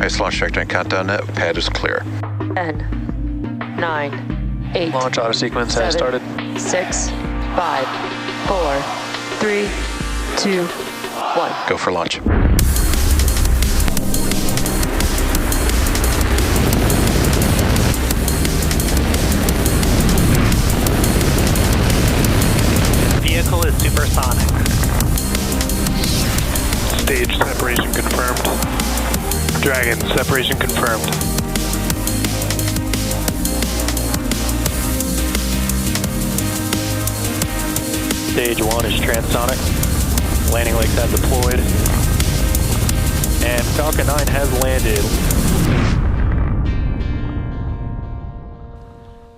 Nice launch trajectory countdown. Pad is clear. 10, 9, 8. Launch auto sequence 7, has started. 6, 5, 4, 3, 2, 1. Go for launch. Vehicle is supersonic. Stage separation confirmed. Dragon, separation confirmed. Stage 1 is transonic. Landing legs have deployed. And Falcon 9 has landed.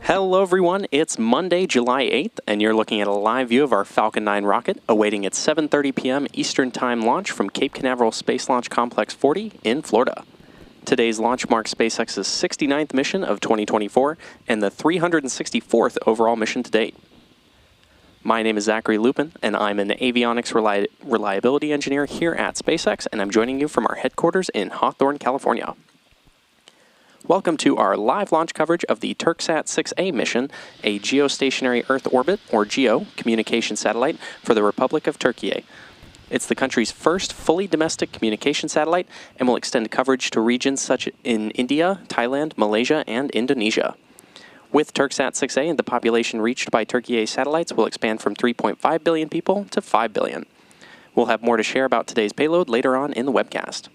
Hello everyone, it's Monday, July 8th, and you're looking at a live view of our Falcon 9 rocket awaiting its 7:30 p.m. Eastern Time launch from Cape Canaveral Space Launch Complex 40 in Florida. Today's launch marks SpaceX's 69th mission of 2024 and the 364th overall mission to date. My name is Zachary Lupin, and I'm an avionics reliability engineer here at SpaceX, and I'm joining you from our headquarters in Hawthorne, California. Welcome to our live launch coverage of the Turksat 6A mission, a geostationary Earth orbit, or GEO, communication satellite for the Republic of Turkey. It's the country's first fully domestic communication satellite and will extend coverage to regions such in India, Thailand, Malaysia, and Indonesia. With Turksat 6A, the population reached by Turkey satellites will expand from 3.5 billion people to 5 billion. We'll have more to share about today's payload later on in the webcast.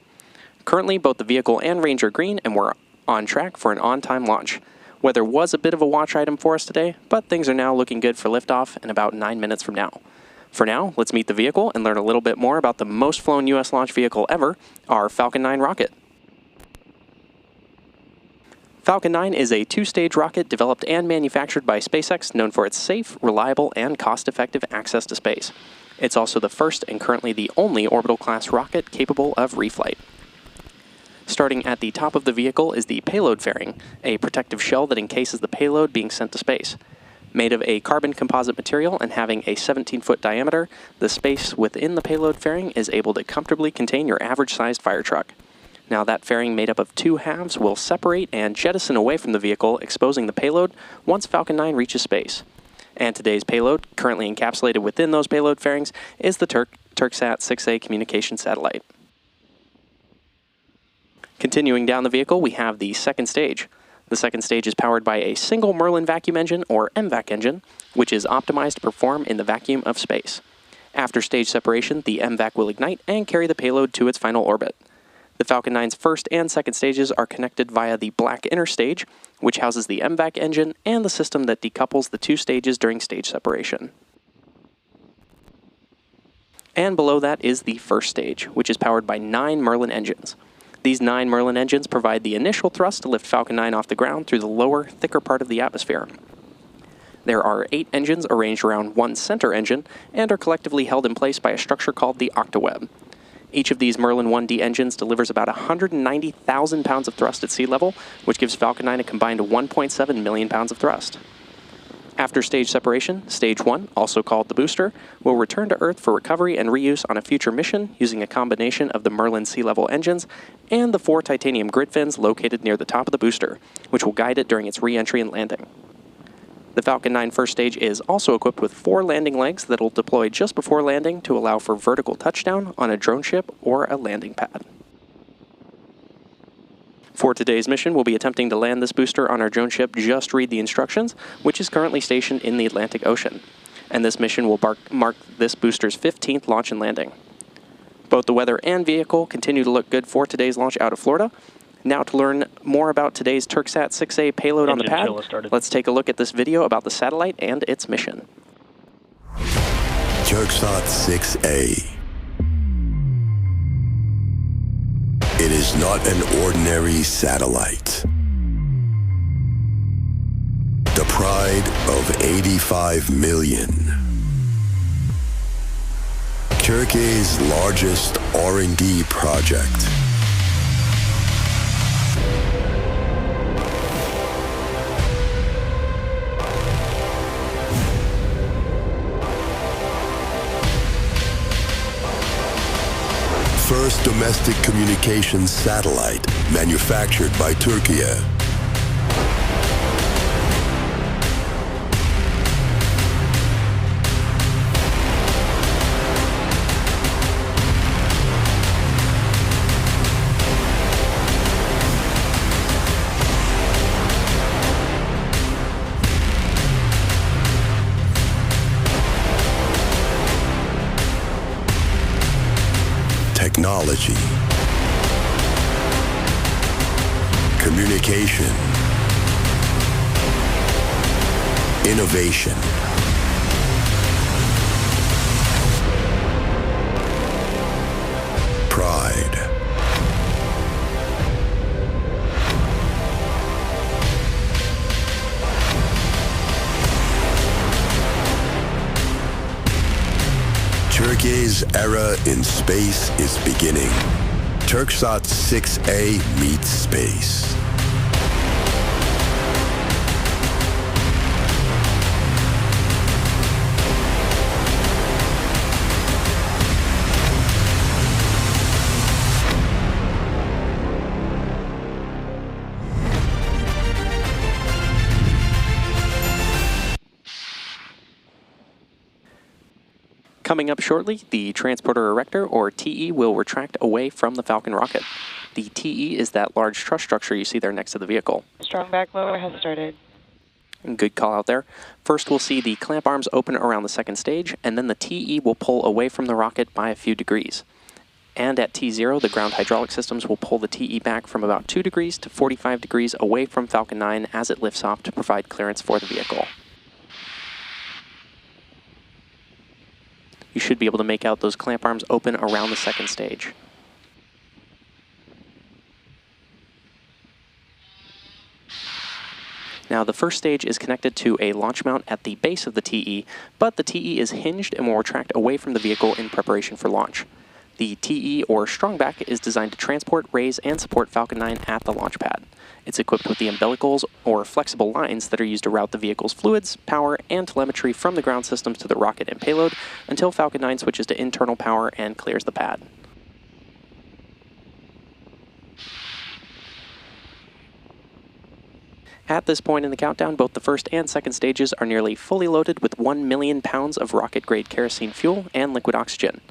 Currently, both the vehicle and range are green, and we're on track for an on-time launch. Weather was a bit of a watch item for us today, but things are now looking good for liftoff in about 9 minutes from now. For now, let's meet the vehicle and learn a little bit more about the most flown U.S. launch vehicle ever, our Falcon 9 rocket. Falcon 9 is a two-stage rocket developed and manufactured by SpaceX, known for its safe, reliable, and cost-effective access to space. It's also the first and currently the only orbital-class rocket capable of reflight. Starting at the top of the vehicle is the payload fairing, a protective shell that encases the payload being sent to space. Made of a carbon composite material and having a 17-foot diameter, the space within the payload fairing is able to comfortably contain your average-sized fire truck. Now, that fairing made up of two halves will separate and jettison away from the vehicle, exposing the payload once Falcon 9 reaches space. And today's payload, currently encapsulated within those payload fairings, is the Turksat 6A communication satellite. Continuing down the vehicle, we have the second stage. The second stage is powered by a single Merlin vacuum engine, or MVAC engine, which is optimized to perform in the vacuum of space. After stage separation, the MVAC will ignite and carry the payload to its final orbit. The Falcon 9's first and second stages are connected via the black inner stage, which houses the MVAC engine and the system that decouples the two stages during stage separation. And below that is the first stage, which is powered by 9 Merlin engines. These 9 Merlin engines provide the initial thrust to lift Falcon 9 off the ground through the lower, thicker part of the atmosphere. There are 8 engines arranged around one center engine and are collectively held in place by a structure called the octaweb. Each of these Merlin 1D engines delivers about 190,000 pounds of thrust at sea level, which gives Falcon 9 a combined 1.7 million pounds of thrust. After stage separation, Stage 1, also called the booster, will return to Earth for recovery and reuse on a future mission using a combination of the Merlin sea-level engines and the 4 titanium grid fins located near the top of the booster, which will guide it during its re-entry and landing. The Falcon 9 first stage is also equipped with 4 landing legs that will deploy just before landing to allow for vertical touchdown on a drone ship or a landing pad. For today's mission, we'll be attempting to land this booster on our drone ship Just Read the Instructions, which is currently stationed in the Atlantic Ocean. And this mission will mark this booster's 15th launch and landing. Both the weather and vehicle continue to look good for today's launch out of Florida. Now, to learn more about today's Turksat 6A payload on the pad, let's take a look at this video about the satellite and its mission. Turksat 6A. It is not an ordinary satellite. The pride of 85 million. Turkey's largest R&D project. first domestic communications satellite manufactured by Turkey. Technology, communication, innovation, pride. Turkey's era in space is beginning. Turksat 6A meets space. Coming up shortly, the Transporter Erector, or TE, will retract away from the Falcon rocket. The TE is that large truss structure you see there next to the vehicle. Strong back lower has started. Good call out there. First, we'll see the clamp arms open around the second stage, and then the TE will pull away from the rocket by a few degrees. And at T0, the ground hydraulic systems will pull the TE back from about 2 degrees to 45 degrees away from Falcon 9 as it lifts off to provide clearance for the vehicle. You should be able to make out those clamp arms open around the second stage. Now, the first stage is connected to a launch mount at the base of the TE, but the TE is hinged and will retract away from the vehicle in preparation for launch. The TE, or Strongback, is designed to transport, raise, and support Falcon 9 at the launch pad. It's equipped with the umbilicals, or flexible lines, that are used to route the vehicle's fluids, power, and telemetry from the ground systems to the rocket and payload until Falcon 9 switches to internal power and clears the pad. At this point in the countdown, both the first and second stages are nearly fully loaded with 1 million pounds of rocket-grade kerosene fuel and liquid oxygen.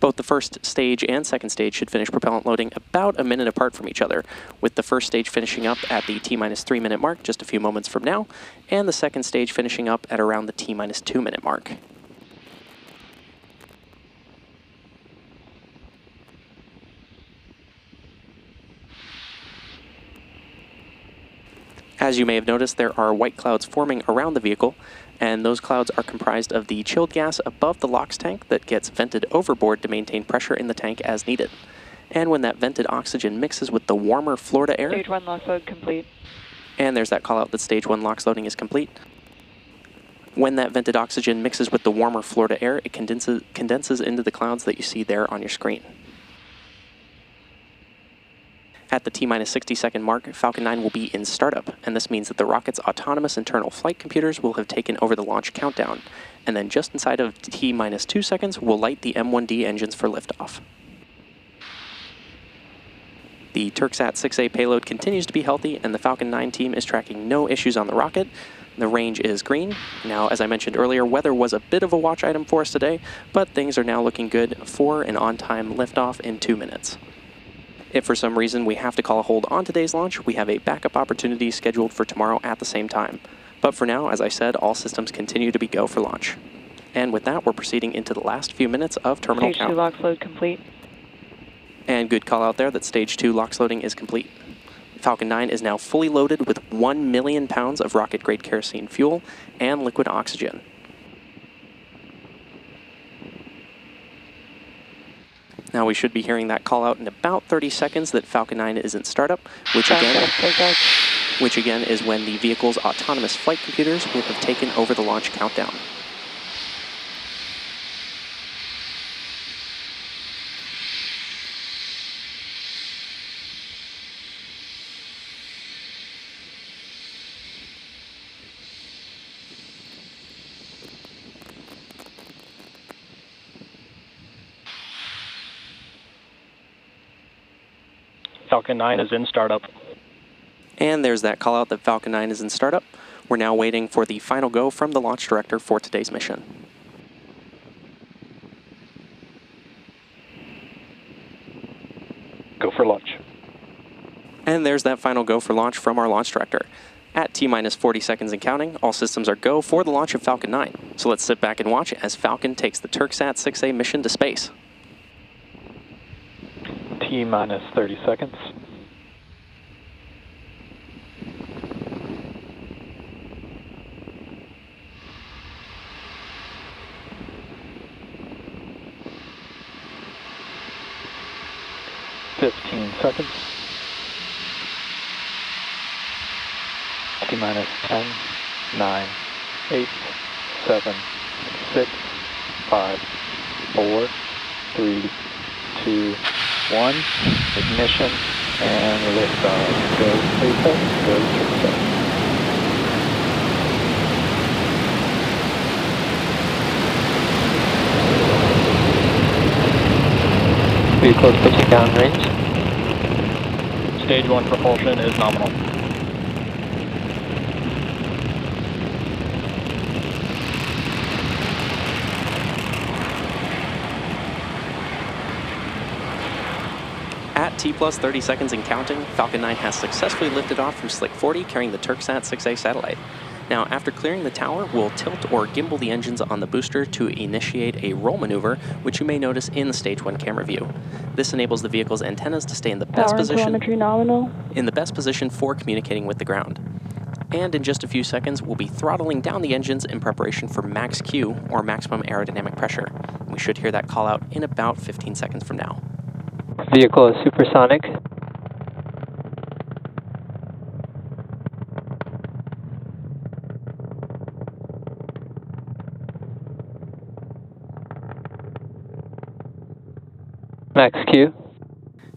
Both the first stage and second stage should finish propellant loading about a minute apart from each other, with the first stage finishing up at the T-3 minute mark just a few moments from now, and the second stage finishing up at around the T-2 minute mark. As you may have noticed, there are white clouds forming around the vehicle, and those clouds are comprised of the chilled gas above the LOX tank that gets vented overboard to maintain pressure in the tank as needed. And when that vented oxygen mixes with the warmer Florida air... Stage 1 LOX load complete. And there's that call out that Stage 1 LOX loading is complete. When that vented oxygen mixes with the warmer Florida air, it condenses into the clouds that you see there on your screen. At the T-60 second mark, Falcon 9 will be in startup, and this means that the rocket's autonomous internal flight computers will have taken over the launch countdown, and then just inside of T-2 seconds, we'll light the M1D engines for liftoff. The Turksat 6A payload continues to be healthy, and the Falcon 9 team is tracking no issues on the rocket. The range is green. Now, as I mentioned earlier, weather was a bit of a watch item for us today, but things are now looking good for an on-time liftoff in 2 minutes. If for some reason we have to call a hold on today's launch, we have a backup opportunity scheduled for tomorrow at the same time. But for now, as I said, all systems continue to be go for launch. And with that, we're proceeding into the last few minutes of terminal count. Stage 2 LOX load complete. And good call out there that Stage 2 LOX loading is complete. Falcon 9 is now fully loaded with 1 million pounds of rocket-grade kerosene fuel and liquid oxygen. Now we should be hearing that call out in about 30 seconds that Falcon 9 is in startup, which again is when the vehicle's autonomous flight computers will have taken over the launch countdown. Falcon 9 is in startup. And there's that call out that Falcon 9 is in startup. We're now waiting for the final go from the launch director for today's mission. Go for launch. And there's that final go for launch from our launch director. At T-minus 40 seconds and counting, all systems are go for the launch of Falcon 9. So let's sit back and watch as Falcon takes the Turksat 6A mission to space. T-minus 30 seconds. Seconds. T-minus 10, 9, 8, 7, 6, 5, 4, 3, 2, 1. Ignition and liftoff. Go SpaceX, go Turksat. Vehicle is pitching downrange. Stage 1 propulsion is nominal. At T-plus 30 seconds and counting, Falcon 9 has successfully lifted off from Slick 40 carrying the Turksat 6A satellite. Now, after clearing the tower, we'll tilt or gimbal the engines on the booster to initiate a roll maneuver, which you may notice in the Stage 1 camera view. This enables the vehicle's antennas to stay in the best position for communicating with the ground. And in just a few seconds, we'll be throttling down the engines in preparation for max Q, or maximum aerodynamic pressure. We should hear that call out in about 15 seconds from now. Vehicle is supersonic. Max Q.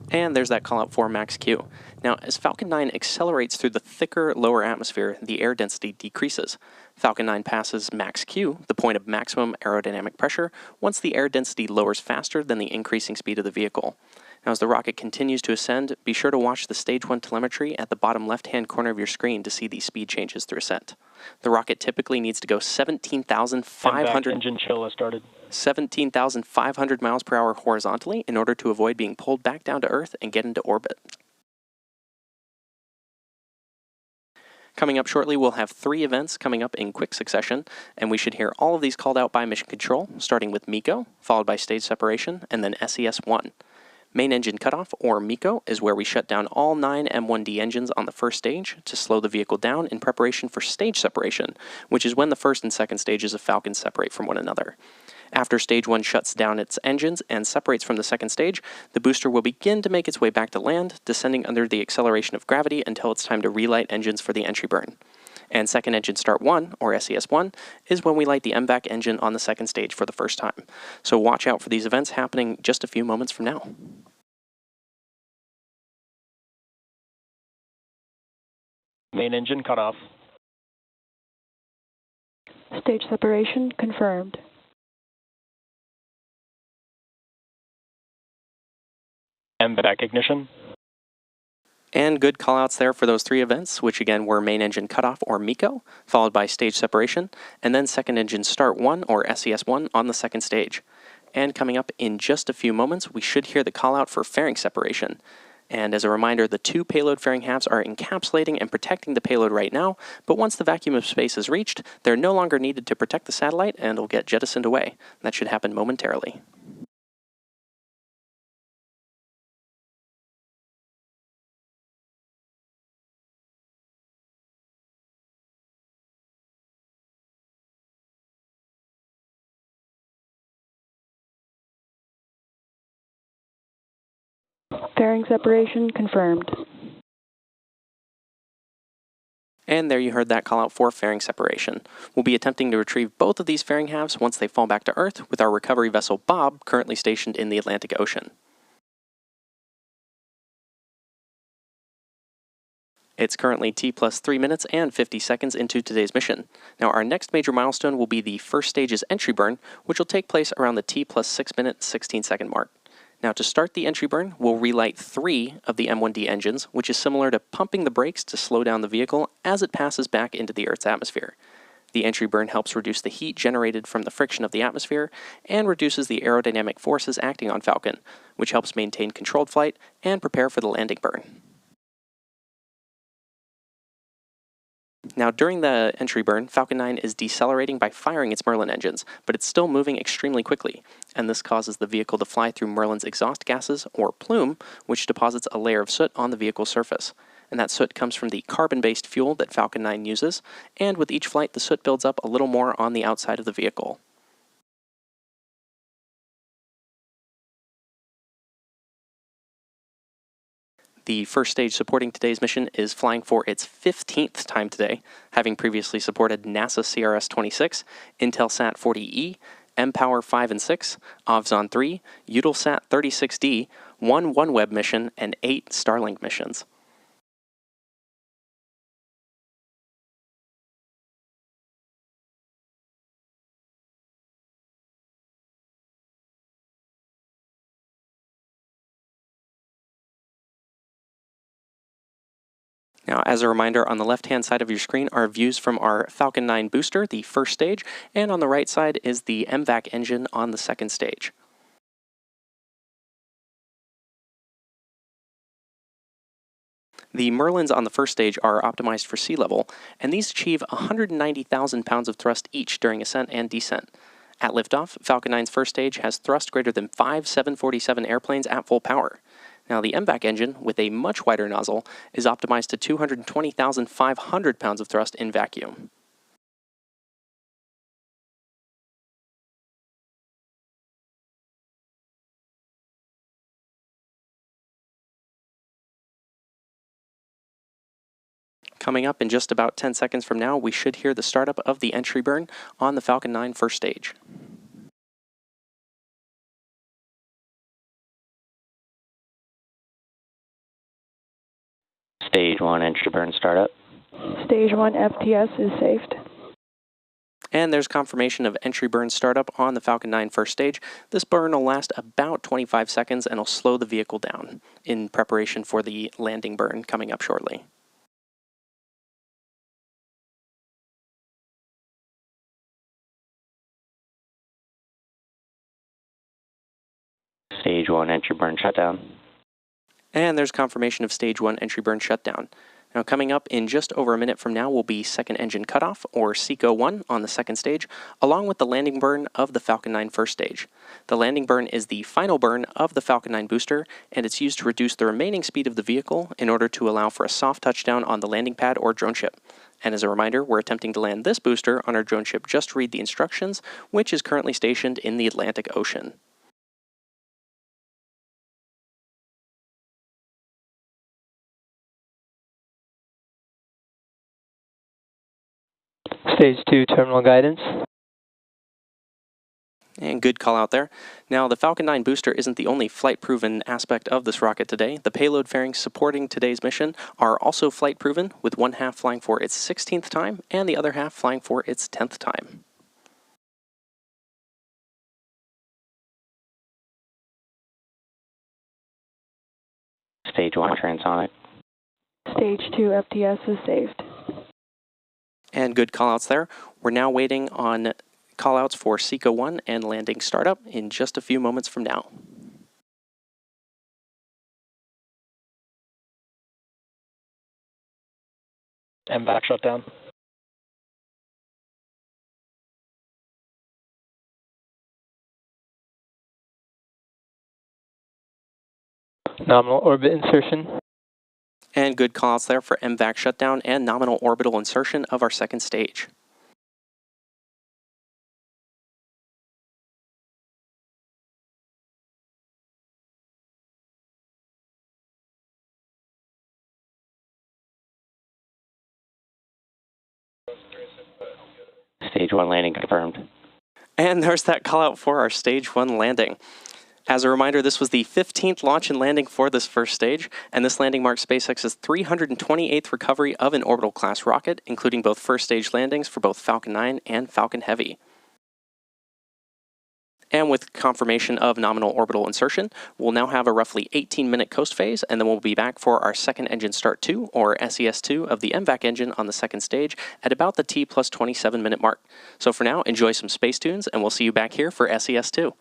And there's that call out for max Q. Now, as Falcon 9 accelerates through the thicker lower atmosphere, the air density decreases. Falcon 9 passes max Q, the point of maximum aerodynamic pressure, once the air density lowers faster than the increasing speed of the vehicle. Now, as the rocket continues to ascend, be sure to watch the Stage 1 telemetry at the bottom left-hand corner of your screen to see the speed changes through ascent. The rocket typically needs to go 17,500 engine chill has started. 17,500 miles per hour horizontally in order to avoid being pulled back down to Earth and get into orbit. Coming up shortly, we'll have 3 events coming up in quick succession, and we should hear all of these called out by Mission Control, starting with MECO, followed by stage separation, and then SES-1. Main engine cutoff, or MECO, is where we shut down all 9 M1D engines on the first stage to slow the vehicle down in preparation for stage separation, which is when the first and second stages of Falcon separate from one another. After Stage 1 shuts down its engines and separates from the second stage, the booster will begin to make its way back to land, descending under the acceleration of gravity until it's time to relight engines for the entry burn. And second engine start 1, or SES-1, is when we light the MVAC engine on the second stage for the first time. So watch out for these events happening just a few moments from now. Main engine cutoff. Stage separation confirmed. MVAC ignition. And good callouts there for those 3 events, which again were main engine cutoff, or MECO, followed by stage separation, and then second engine start 1, or SES-1, on the second stage. And coming up in just a few moments, we should hear the callout for fairing separation. And as a reminder, the 2 payload fairing halves are encapsulating and protecting the payload right now, but once the vacuum of space is reached, they're no longer needed to protect the satellite and will get jettisoned away. That should happen momentarily. Fairing separation confirmed. And there you heard that call out for fairing separation. We'll be attempting to retrieve both of these fairing halves once they fall back to Earth with our recovery vessel Bob currently stationed in the Atlantic Ocean. It's currently T plus 3 minutes and 50 seconds into today's mission. Now our next major milestone will be the first stage's entry burn, which will take place around the T plus 6 minute 16 second mark. Now to start the entry burn, we'll relight 3 of the M1D engines, which is similar to pumping the brakes to slow down the vehicle as it passes back into the Earth's atmosphere. The entry burn helps reduce the heat generated from the friction of the atmosphere and reduces the aerodynamic forces acting on Falcon, which helps maintain controlled flight and prepare for the landing burn. Now, during the entry burn, Falcon 9 is decelerating by firing its Merlin engines, but it's still moving extremely quickly, and this causes the vehicle to fly through Merlin's exhaust gases, or plume, which deposits a layer of soot on the vehicle's surface. And that soot comes from the carbon-based fuel that Falcon 9 uses, and with each flight, the soot builds up a little more on the outside of the vehicle. The first stage supporting today's mission is flying for its 15th time today, having previously supported NASA CRS-26, Intelsat 40E, mPOWER 5 and 6, Ovzon 3, Eutelsat 36D, 1 OneWeb mission, and 8 Starlink missions. Now, as a reminder, on the left-hand side of your screen are views from our Falcon 9 booster, the first stage, and on the right side is the MVAC engine on the second stage. The Merlins on the first stage are optimized for sea level, and these achieve 190,000 pounds of thrust each during ascent and descent. At liftoff, Falcon 9's first stage has thrust greater than 5 747 airplanes at full power. Now, the MVAC engine, with a much wider nozzle, is optimized to 220,500 pounds of thrust in vacuum. Coming up in just about 10 seconds from now, we should hear the startup of the entry burn on the Falcon 9 first stage. Stage 1 entry burn startup. Stage 1 FTS is saved. And there's confirmation of entry burn startup on the Falcon 9 first stage. This burn will last about 25 seconds and will slow the vehicle down in preparation for the landing burn coming up shortly. Stage 1 entry burn shutdown. And there's confirmation of Stage 1 entry burn shutdown. Now, coming up in just over a minute from now will be second engine cutoff, or SECO 1, on the second stage, along with the landing burn of the Falcon 9 first stage. The landing burn is the final burn of the Falcon 9 booster, and it's used to reduce the remaining speed of the vehicle in order to allow for a soft touchdown on the landing pad or drone ship. And as a reminder, we're attempting to land this booster on our drone ship Just Read the Instructions, which is currently stationed in the Atlantic Ocean. Stage 2 terminal guidance. And good call out there. Now, the Falcon 9 booster isn't the only flight-proven aspect of this rocket today. The payload fairings supporting today's mission are also flight-proven, with one half flying for its 16th time and the other half flying for its 10th time. Stage 1 transonic. Stage 2 FTS is saved. And good callouts there. We're now waiting on callouts for SECO 1 and landing startup in just a few moments from now. MVAC shutdown. Nominal orbit insertion. And good callouts there for MVAC shutdown and nominal orbital insertion of our second stage. Stage 1 landing confirmed. And there's that call out for our Stage 1 landing. As a reminder, this was the 15th launch and landing for this first stage, and this landing marks SpaceX's 328th recovery of an orbital-class rocket, including both first stage landings for both Falcon 9 and Falcon Heavy. And with confirmation of nominal orbital insertion, we'll now have a roughly 18-minute coast phase, and then we'll be back for our second engine start 2, or SES2, of the MVAC engine on the second stage at about the T plus 27-minute mark. So for now, enjoy some space tunes, and we'll see you back here for SES2.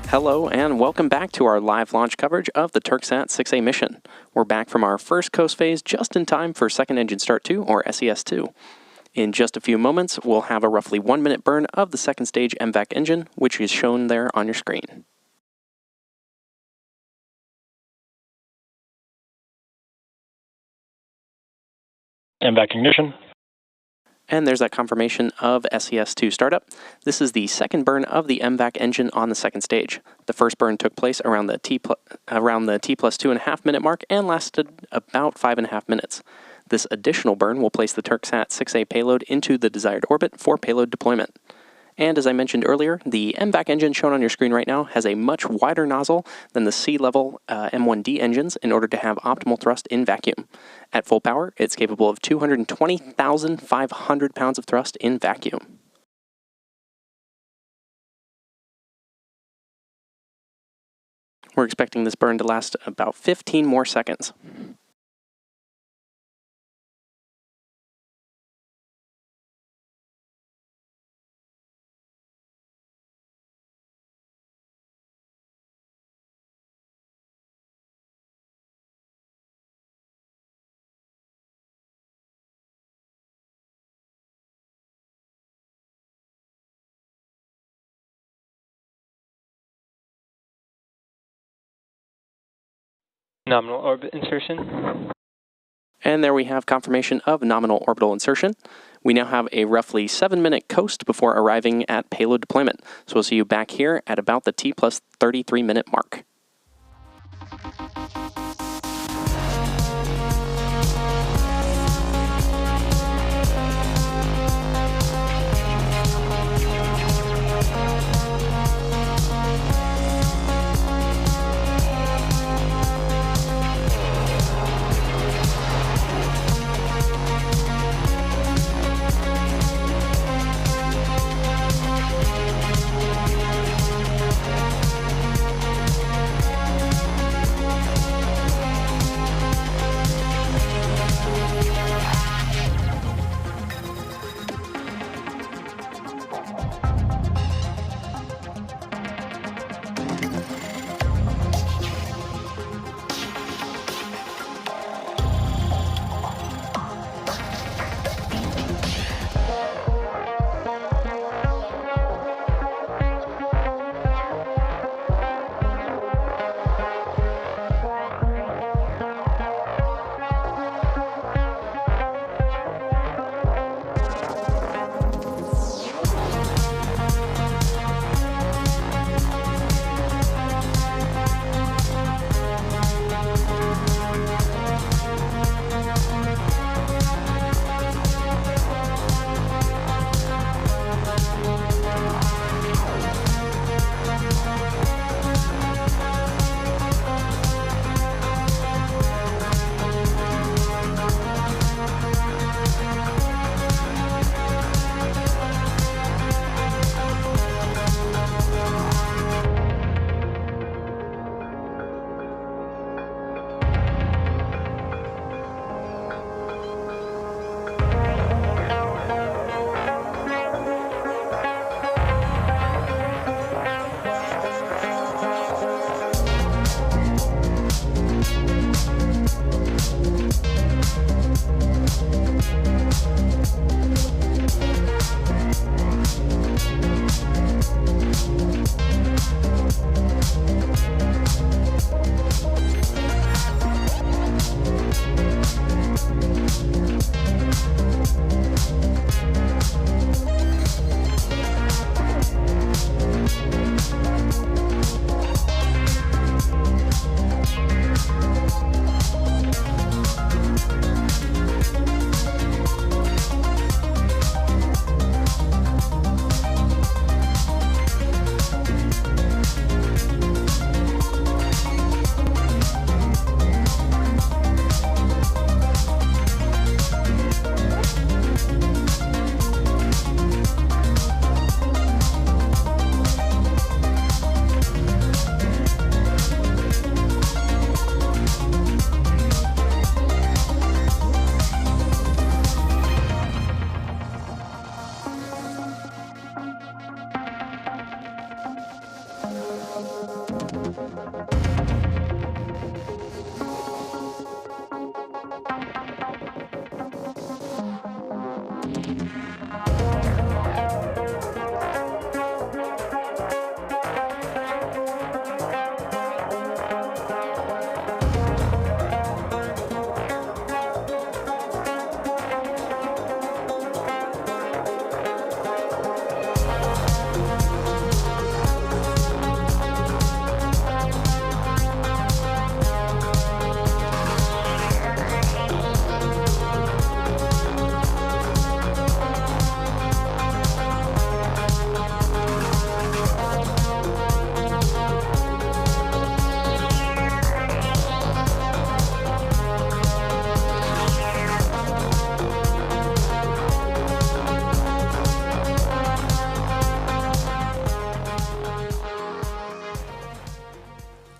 Hello and welcome back to our live launch coverage of the Turksat 6A mission. We're back from our first coast phase just in time for Second Engine Start 2, or SES-2. In just a few moments, we'll have a roughly 1-minute burn of the second stage MVAC engine, which is shown there on your screen. MVAC ignition. And there's that confirmation of SES-2 startup. This is the second burn of the MVAC engine on the second stage. The first burn took place around the T plus 2.5 minute mark and lasted about 5.5 minutes. This additional burn will place the Turksat 6A payload into the desired orbit for payload deployment. And as I mentioned earlier, the MVAC engine shown on your screen right now has a much wider nozzle than the sea-level M1D engines in order to have optimal thrust in vacuum. At full power, it's capable of 220,500 pounds of thrust in vacuum. We're expecting this burn to last about 15 more seconds. Nominal orbit insertion. And there we have confirmation of nominal orbital insertion. We now have a roughly 7-minute coast before arriving at payload deployment. So we'll see you back here at about the T plus 33 minute mark.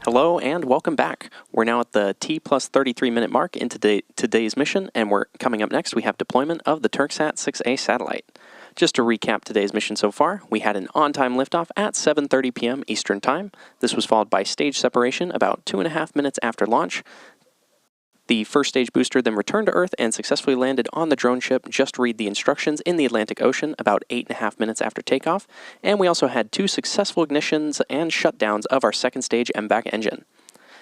Hello and welcome back. We're now at the T plus 33 minute mark in today's mission, and we're coming up next. We have deployment of the Turksat 6A satellite. Just to recap today's mission so far, we had an on-time liftoff at 7:30 p.m. Eastern Time. This was followed by stage separation about 2.5 minutes after launch. The first stage booster then returned to Earth and successfully landed on the drone ship. Just read the instructions in the Atlantic Ocean about 8.5 minutes after takeoff. And we also had 2 successful ignitions and shutdowns of our second stage MVAC engine.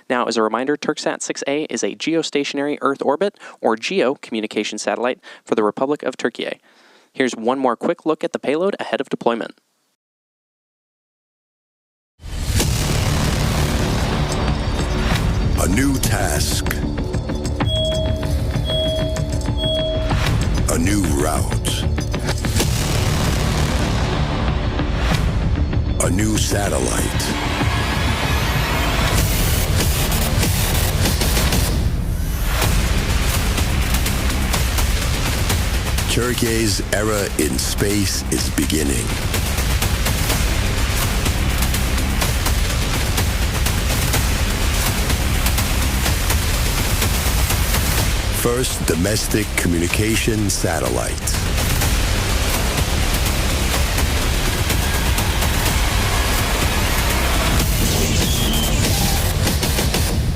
Now, as a reminder, Turksat 6A is a geostationary Earth orbit, or GEO, communication satellite for the Republic of Turkey. Here's one more quick look at the payload ahead of deployment. A new task. A new route. A new satellite. Turkey's era in space is beginning. First domestic communication satellite.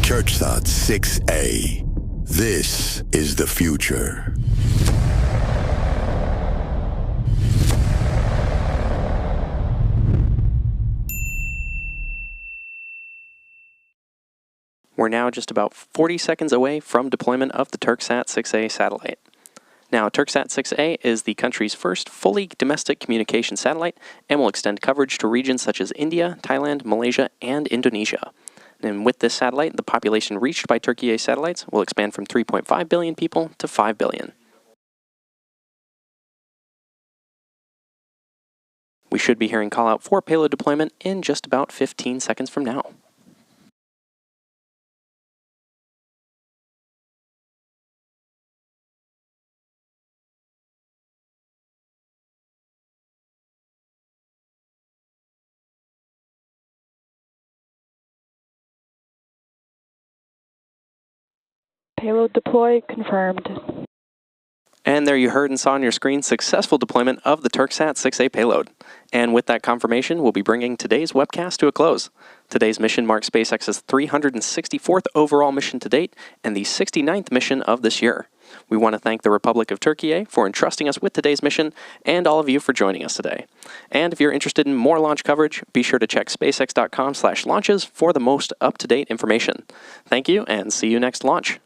Turksat 6A. This is the future. We're now just about 40 seconds away from deployment of the Turksat 6A satellite. Now, Turksat 6A is the country's first fully domestic communication satellite and will extend coverage to regions such as India, Thailand, Malaysia, and Indonesia. And with this satellite, the population reached by Turkey satellites will expand from 3.5 billion people to 5 billion. We should be hearing call out for payload deployment in just about 15 seconds from now. Payload deploy confirmed. And there you heard and saw on your screen successful deployment of the Turksat 6A payload. And with that confirmation, we'll be bringing today's webcast to a close. Today's mission marks SpaceX's 364th overall mission to date and the 69th mission of this year. We want to thank the Republic of Turkey for entrusting us with today's mission and all of you for joining us today. And if you're interested in more launch coverage, be sure to check spacex.com/launches for the most up-to-date information. Thank you and see you next launch.